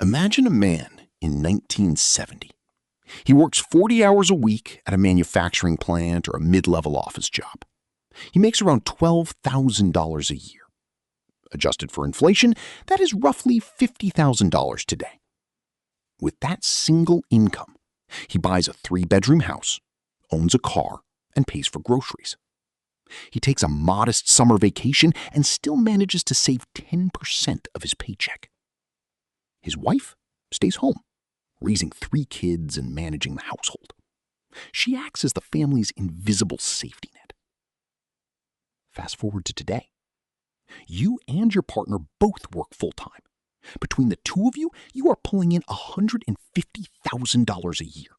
Imagine a man in 1970. He works 40 hours a week at a manufacturing plant or a mid-level office job. He makes around $12,000 a year. Adjusted for inflation, that is roughly $50,000 today. With that single income, he buys a 3-bedroom house, owns a car, and pays for groceries. He takes a modest summer vacation and still manages to save 10% of his paycheck. His wife stays home, raising 3 kids and managing the household. She acts as the family's invisible safety net. Fast forward to today. You and your partner both work full-time. Between the two of you, you are pulling in $150,000 a year.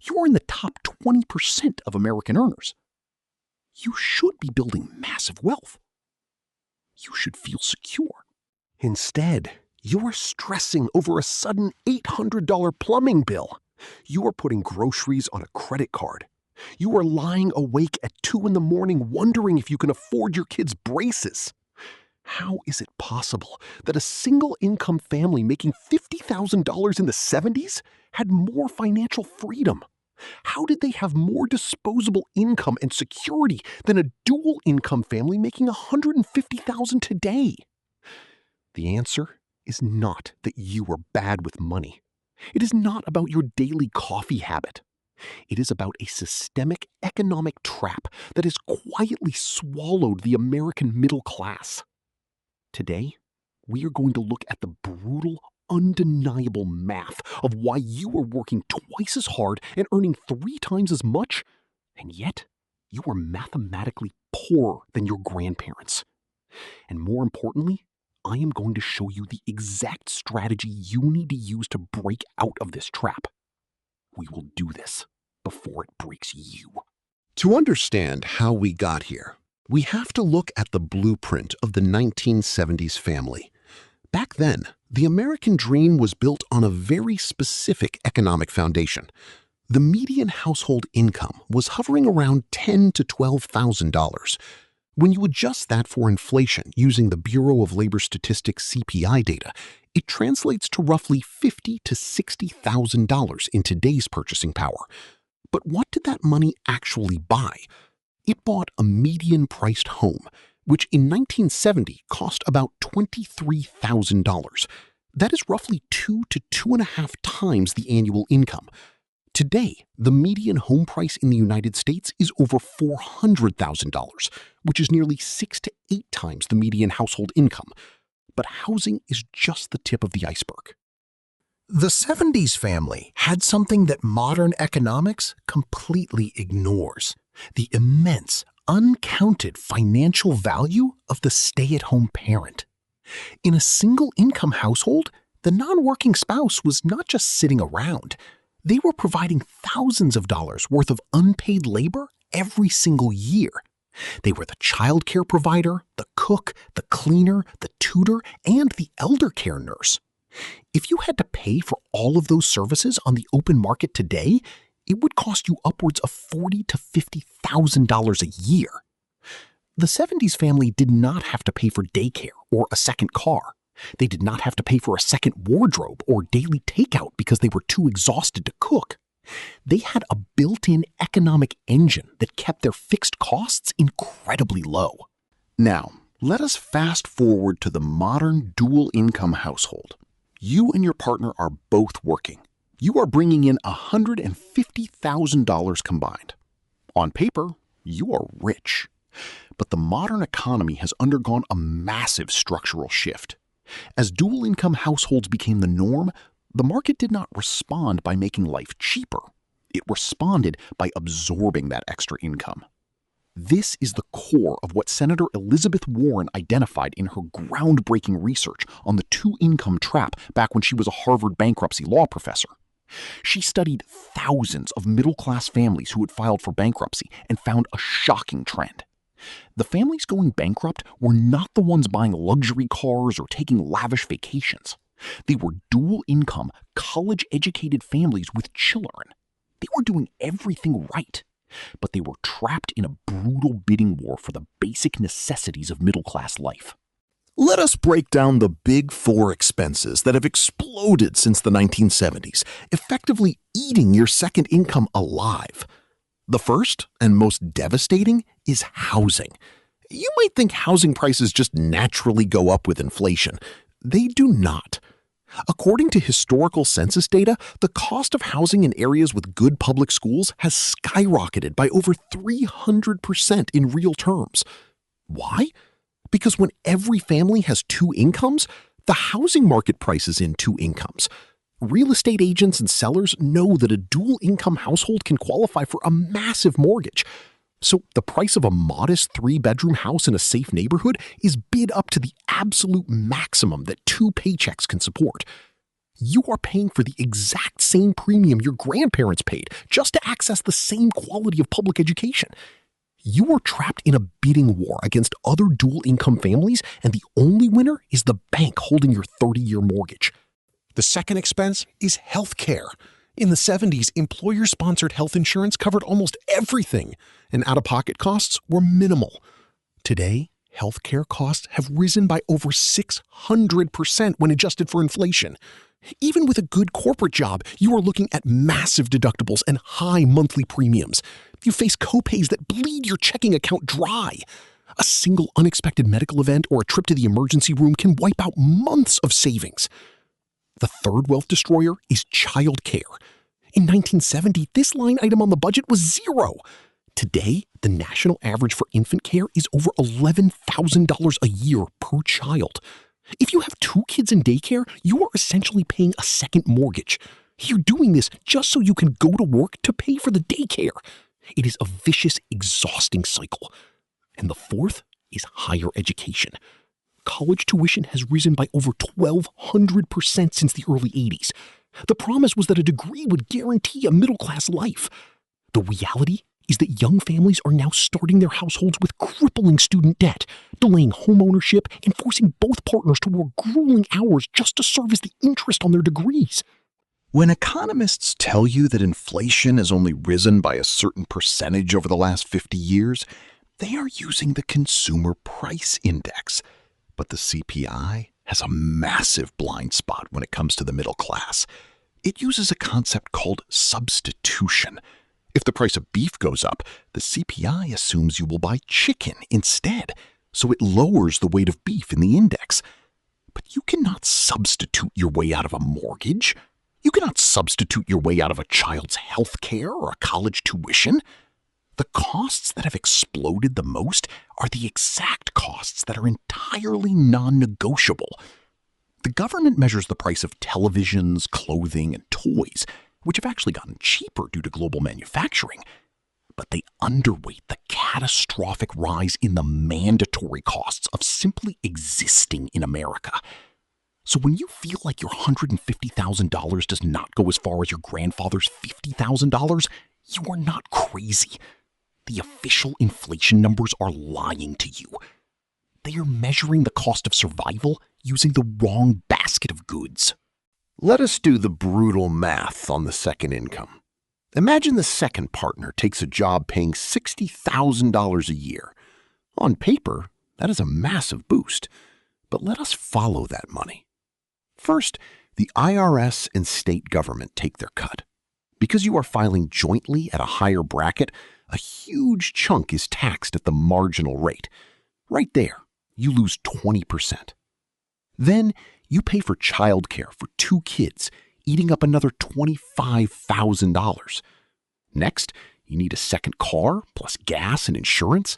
You are in the top 20% of American earners. You should be building massive wealth. You should feel secure. Instead, you're stressing over a sudden $800 plumbing bill. You are putting groceries on a credit card. You are lying awake at 2 a.m. wondering if you can afford your kids' braces. How is it possible that a single-income family making $50,000 in the 70s had more financial freedom? How did they have more disposable income and security than a dual-income family making $150,000 today? The answer is not that you are bad with money. It is not about your daily coffee habit. It is about a systemic economic trap that has quietly swallowed the American middle class. Today, we are going to look at the brutal, undeniable math of why you are working twice as hard and earning 3 times as much, and yet you are mathematically poorer than your grandparents. And more importantly, I am going to show you the exact strategy you need to use to break out of this trap. We will do this before it breaks you. To understand how we got here, we have to look at the blueprint of the 1970s family. Back then, the American dream was built on a very specific economic foundation. The median household income was hovering around $10,000 to $12,000. When you adjust that for inflation using the Bureau of Labor Statistics CPI data, it translates to roughly $50,000 to $60,000 in today's purchasing power. But what did that money actually buy? It bought a median-priced home, which in 1970 cost about $23,000. That is roughly 2 to 2.5 times the annual income. Today, the median home price in the United States is over $400,000, which is nearly 6 to 8 times the median household income. But housing is just the tip of the iceberg. The 70s family had something that modern economics completely ignores: the immense, uncounted financial value of the stay-at-home parent. In a single-income household, the non-working spouse was not just sitting around. They were providing thousands of dollars worth of unpaid labor every single year. They were the childcare provider, the cook, the cleaner, the tutor, and the elder care nurse. If you had to pay for all of those services on the open market today, it would cost you upwards of $40,000 to $50,000 a year. The 70s family did not have to pay for daycare or a second car. They did not have to pay for a second wardrobe or daily takeout because they were too exhausted to cook. They had a built-in economic engine that kept their fixed costs incredibly low. Now, let us fast forward to the modern dual-income household. You and your partner are both working. You are bringing in $150,000 combined. On paper, you are rich. But the modern economy has undergone a massive structural shift. As dual-income households became the norm, the market did not respond by making life cheaper. It responded by absorbing that extra income. This is the core of what Senator Elizabeth Warren identified in her groundbreaking research on the two-income trap back when she was a Harvard bankruptcy law professor. She studied thousands of middle-class families who had filed for bankruptcy and found a shocking trend. The families going bankrupt were not the ones buying luxury cars or taking lavish vacations. They were dual-income, college-educated families with children. They were doing everything right, but they were trapped in a brutal bidding war for the basic necessities of middle-class life. Let us break down the big four expenses that have exploded since the 1970s, effectively eating your second income alive. The first and most devastating is housing. You might think housing prices just naturally go up with inflation. They do not. According to historical census data, the cost of housing in areas with good public schools has skyrocketed by over 300% in real terms. Why? Because when every family has two incomes, the housing market prices in two incomes. Real estate agents and sellers know that a dual-income household can qualify for a massive mortgage. So the price of a modest 3-bedroom house in a safe neighborhood is bid up to the absolute maximum that two paychecks can support. You are paying for the exact same premium your grandparents paid just to access the same quality of public education. You are trapped in a bidding war against other dual-income families, and the only winner is the bank holding your 30-year mortgage. The second expense is healthcare. In the 70s, employer-sponsored health insurance covered almost everything, and out-of-pocket costs were minimal. Today, healthcare costs have risen by over 600% when adjusted for inflation. Even with a good corporate job, you are looking at massive deductibles and high monthly premiums. You face copays that bleed your checking account dry. A single unexpected medical event or a trip to the emergency room can wipe out months of savings. The third wealth destroyer is childcare. In 1970, this line item on the budget was zero. Today, the national average for infant care is over $11,000 a year per child. If you have two kids in daycare, you are essentially paying a second mortgage. You're doing this just so you can go to work to pay for the daycare. It is a vicious, exhausting cycle. And the fourth is higher education. College tuition has risen by over 1,200% since the early 80s. The promise was that a degree would guarantee a middle-class life. The reality is that young families are now starting their households with crippling student debt, delaying homeownership, and forcing both partners to work grueling hours just to service the interest on their degrees. When economists tell you that inflation has only risen by a certain percentage over the last 50 years, they are using the Consumer Price Index. But the CPI has a massive blind spot when it comes to the middle class. It uses a concept called substitution. If the price of beef goes up, the CPI assumes you will buy chicken instead, so it lowers the weight of beef in the index. But you cannot substitute your way out of a mortgage. You cannot substitute your way out of a child's health care or a college tuition. The costs that have exploded the most are the exact costs that are entirely non-negotiable. The government measures the price of televisions, clothing, and toys, which have actually gotten cheaper due to global manufacturing. But they underweight the catastrophic rise in the mandatory costs of simply existing in America. So when you feel like your $150,000 does not go as far as your grandfather's $50,000, you are not crazy. The official inflation numbers are lying to you. They are measuring the cost of survival using the wrong basket of goods. Let us do the brutal math on the second income. Imagine the second partner takes a job paying $60,000 a year. On paper, that is a massive boost, but let us follow that money. First, the IRS and state government take their cut. Because you are filing jointly at a higher bracket, a huge chunk is taxed at the marginal rate. Right there, you lose 20%. Then you pay for childcare for 2 kids, eating up another $25,000. Next, you need a second car, plus gas and insurance.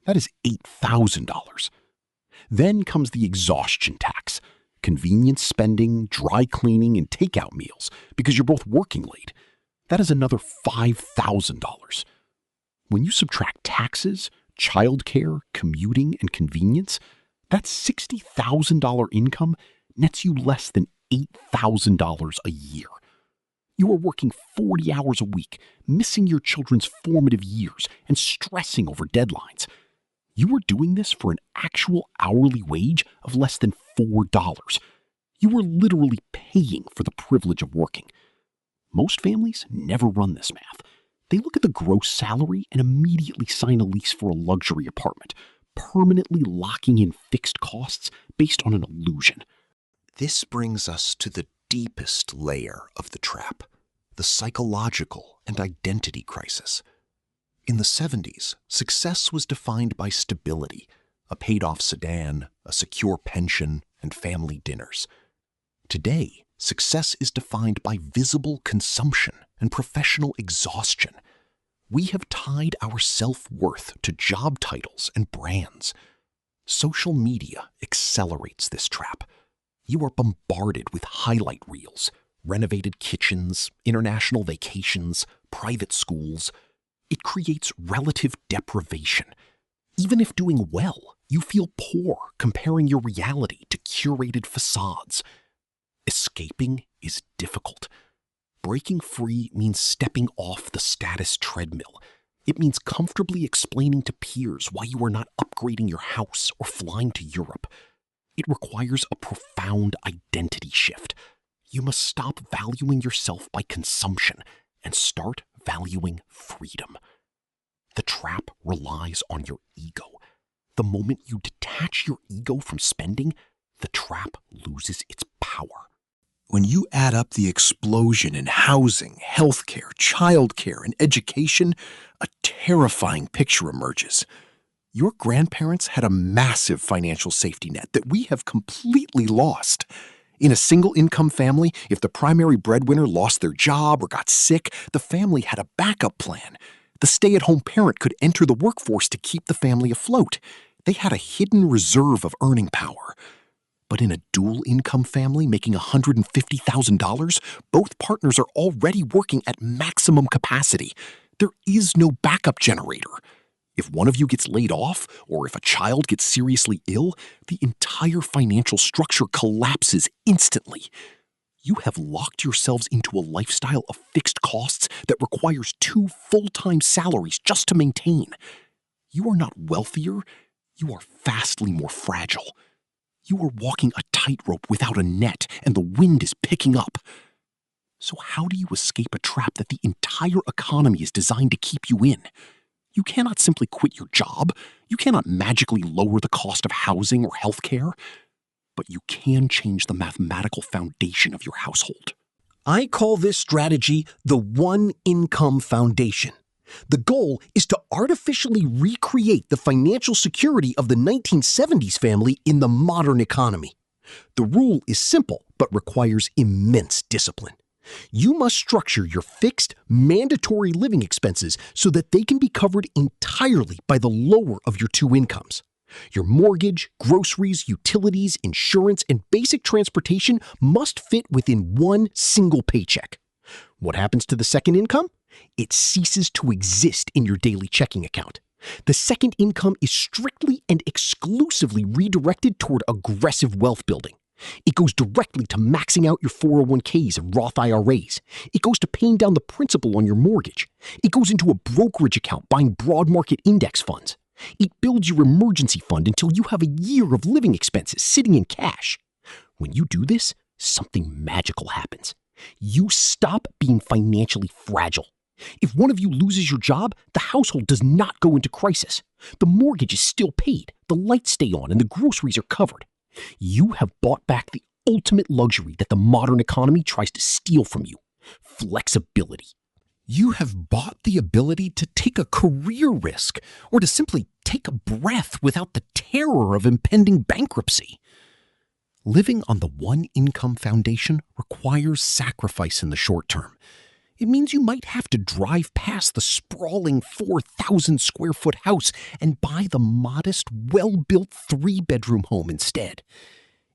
That is $8,000. Then comes the exhaustion tax, convenience spending, dry cleaning, and takeout meals, because you're both working late. That is another $5,000. When you subtract taxes, childcare, commuting, and convenience, that $60,000 income nets you less than $8,000 a year. You are working 40 hours a week, missing your children's formative years, and stressing over deadlines. You are doing this for an actual hourly wage of less than $4. You are literally paying for the privilege of working. Most families never run this math. They look at the gross salary and immediately sign a lease for a luxury apartment, permanently locking in fixed costs based on an illusion. This brings us to the deepest layer of the trap, the psychological and identity crisis. In the 70s, success was defined by stability, a paid-off sedan, a secure pension, and family dinners. Today, success is defined by visible consumption and professional exhaustion. We have tied our self-worth to job titles and brands. Social media accelerates this trap. You are bombarded with highlight reels, renovated kitchens, international vacations, private schools. It creates relative deprivation. Even if doing well, you feel poor comparing your reality to curated facades. Escaping is difficult. Breaking free means stepping off the status treadmill. It means comfortably explaining to peers why you are not upgrading your house or flying to Europe. It requires a profound identity shift. You must stop valuing yourself by consumption and start valuing freedom. The trap relies on your ego. The moment you detach your ego from spending, the trap loses its power. When you add up the explosion in housing, healthcare, childcare, and education, a terrifying picture emerges. Your grandparents had a massive financial safety net that we have completely lost. In a single-income family, if the primary breadwinner lost their job or got sick, the family had a backup plan. The stay-at-home parent could enter the workforce to keep the family afloat. They had a hidden reserve of earning power. But in a dual-income family making $150,000, both partners are already working at maximum capacity. There is no backup generator. If one of you gets laid off, or if a child gets seriously ill, the entire financial structure collapses instantly. You have locked yourselves into a lifestyle of fixed costs that requires 2 full-time salaries just to maintain. You are not wealthier, you are vastly more fragile. You are walking a tightrope without a net, and the wind is picking up. So how do you escape a trap that the entire economy is designed to keep you in? You cannot simply quit your job. You cannot magically lower the cost of housing or healthcare. But you can change the mathematical foundation of your household. I call this strategy the one-income foundation. The goal is to artificially recreate the financial security of the 1970s family in the modern economy. The rule is simple but requires immense discipline. You must structure your fixed, mandatory living expenses so that they can be covered entirely by the lower of your 2 incomes. Your mortgage, groceries, utilities, insurance, and basic transportation must fit within one single paycheck. What happens to the second income? It ceases to exist in your daily checking account. The second income is strictly and exclusively redirected toward aggressive wealth building. It goes directly to maxing out your 401ks and Roth IRAs. It goes to paying down the principal on your mortgage. It goes into a brokerage account buying broad market index funds. It builds your emergency fund until you have a year of living expenses sitting in cash. When you do this, something magical happens. You stop being financially fragile. If one of you loses your job, the household does not go into crisis. The mortgage is still paid, the lights stay on, and the groceries are covered. You have bought back the ultimate luxury that the modern economy tries to steal from you: flexibility. You have bought the ability to take a career risk or to simply take a breath without the terror of impending bankruptcy. Living on the one-income foundation requires sacrifice in the short term. It means you might have to drive past the sprawling 4,000-square-foot house and buy the modest, well-built 3-bedroom home instead.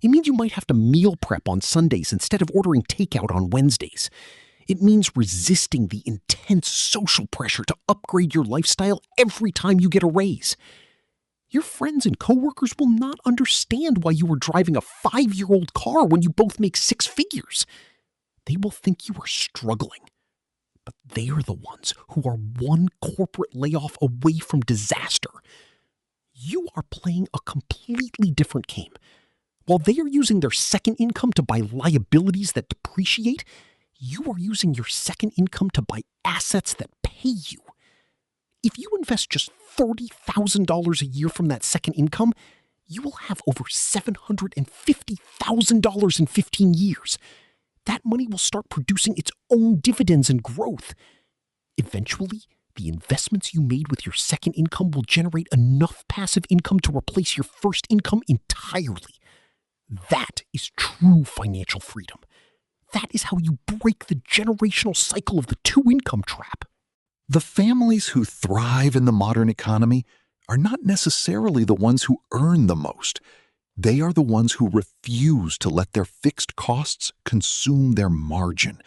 It means you might have to meal prep on Sundays instead of ordering takeout on Wednesdays. It means resisting the intense social pressure to upgrade your lifestyle every time you get a raise. Your friends and coworkers will not understand why you are driving a 5-year-old car when you both make 6 figures. They will think you are struggling. But they are the ones who are one corporate layoff away from disaster. You are playing a completely different game. While they are using their second income to buy liabilities that depreciate, you are using your second income to buy assets that pay you. If you invest just $30,000 a year from that second income, you will have over $750,000 in 15 years. That money will start producing its own dividends and growth. Eventually, the investments you made with your second income will generate enough passive income to replace your first income entirely. That is true financial freedom. That is how you break the generational cycle of the two-income trap. The families who thrive in the modern economy are not necessarily the ones who earn the most. They are the ones who refuse to let their fixed costs consume their margin.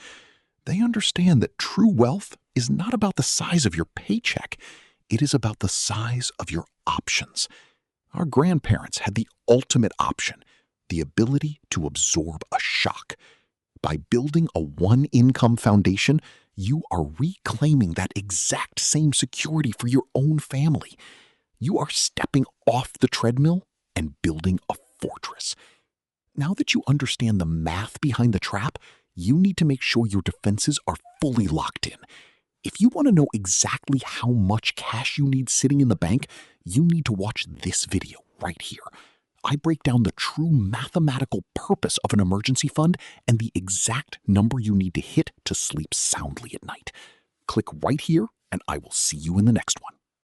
They understand that true wealth is not about the size of your paycheck. It is about the size of your options. Our grandparents had the ultimate option, the ability to absorb a shock. By building a one-income foundation, you are reclaiming that exact same security for your own family. You are stepping off the treadmill and building a fortress. Now that you understand the math behind the trap, you need to make sure your defenses are fully locked in. If you want to know exactly how much cash you need sitting in the bank, you need to watch this video right here. I break down the true mathematical purpose of an emergency fund and the exact number you need to hit to sleep soundly at night. Click right here, and I will see you in the next one.